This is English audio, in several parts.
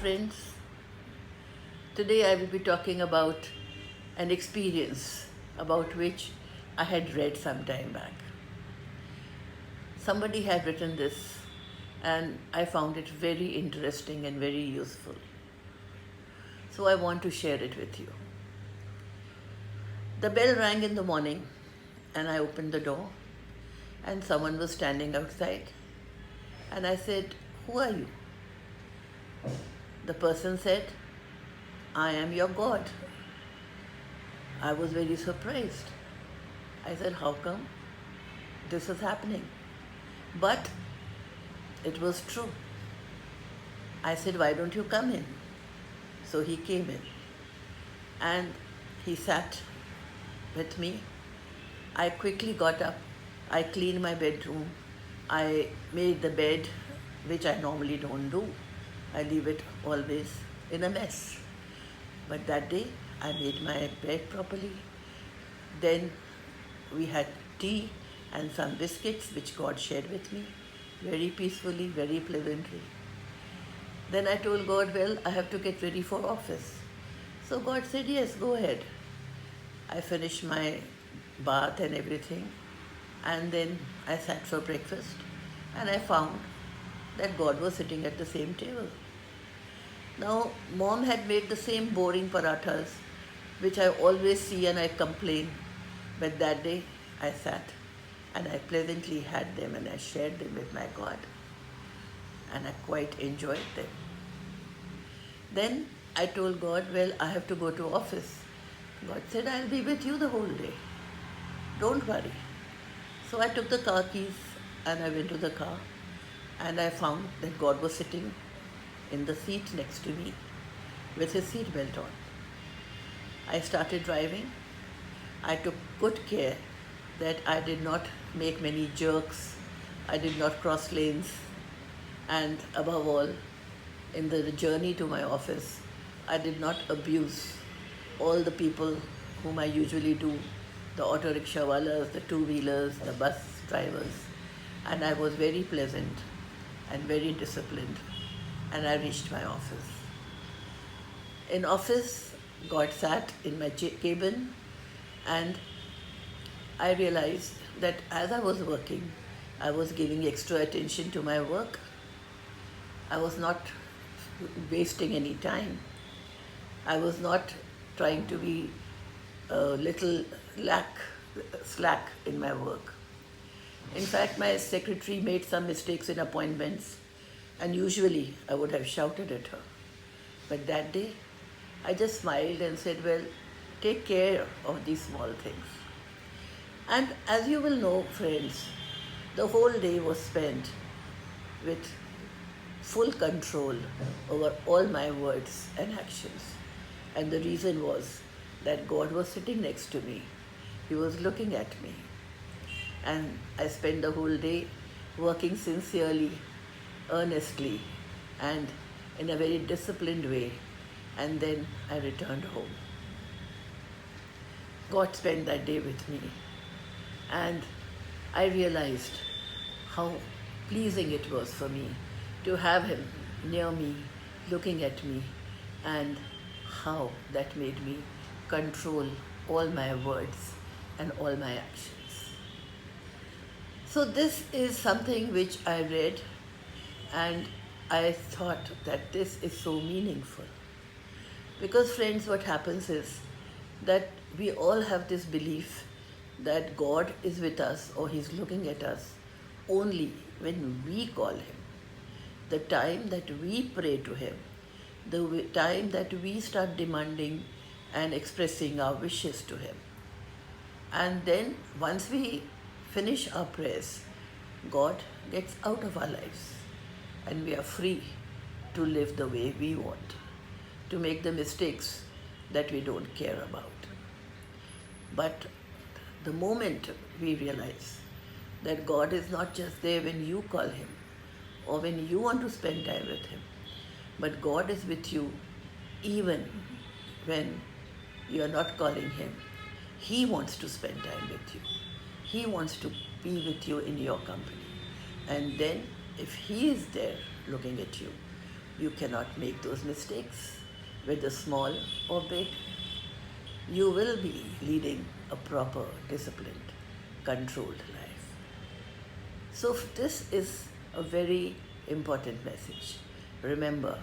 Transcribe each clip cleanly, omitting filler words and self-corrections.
friends. Today I will be talking about an experience about which I had read some time back. Somebody had written this and I found it very interesting and very useful. So I want to share it with you. The bell rang in the morning and I opened the door and someone was standing outside and I said, "Who are you?" The person said, "I am your God." I was very surprised. I said, "How come this is happening?" But it was true. I said, "Why don't you come in?" So he came in and he sat with me. I quickly got up. I cleaned my bedroom. I made the bed, which I normally don't do. I leave it always in a mess. But that day, I made my bed properly. Then we had tea and some biscuits, which God shared with me, very peacefully, very pleasantly. Then I told God, well, I have to get ready for office. So God said, yes, go ahead. I finished my bath and everything. And then I sat for breakfast and I found that God was sitting at the same table. Now, Mom had made the same boring parathas, which I always see and I complain. But that day, I sat and I pleasantly had them and I shared them with my God. And I quite enjoyed them. Then I told God, well, I have to go to office. God said, I'll be with you the whole day. Don't worry. So I took the car keys and I went to the car and I found that God was sitting in the seat next to me with his seat belt on. I started driving. I took good care that I did not make many jerks. I did not cross lanes. And above all, in the journey to my office, I did not abuse all the people whom I usually do, the auto rickshaw wallahs, the two-wheelers, the bus drivers. And I was very pleasant and very disciplined. And I reached my office. In office, God sat in my cabin and I realized that as I was working, I was giving extra attention to my work. I was not wasting any time. I was not trying to be a little slack in my work. In fact, my secretary made some mistakes in appointments and usually I would have shouted at her. But that day, I just smiled and said, well, take care of these small things. And as you will know, friends, the whole day was spent with full control over all my words and actions. And the reason was that God was sitting next to me. He was looking at me. And I spent the whole day working sincerely, earnestly, and in a very disciplined way. And then I returned home. God spent that day with me. And I realized how pleasing it was for me to have him near me, looking at me, and how that made me control all my words and all my actions. So this is something which I read and I thought that this is so meaningful. Because friends, what happens is that we all have this belief that God is with us or He's looking at us only when we call Him. The time that we pray to Him, the time that we start demanding and expressing our wishes to Him. And then once we finish our prayers, God gets out of our lives and we are free to live the way we want, to make the mistakes that we don't care about. But the moment we realize that God is not just there when you call Him or when you want to spend time with Him, but God is with you even when you are not calling Him. He wants to spend time with you. He wants to be with you in your company. And then if He is there looking at you, You cannot make those mistakes, whether small or big. You will be leading a proper, disciplined, controlled life. So this is a very important message. Remember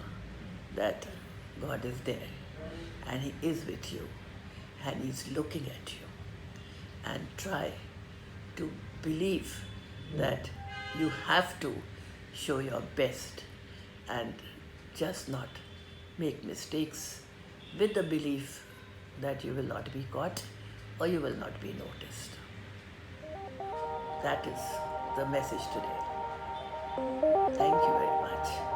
that God is there and He is with you and He's looking at you. And try to believe that you have to show your best and just not make mistakes with the belief that you will not be caught or you will not be noticed. That is the message today. Thank you very much.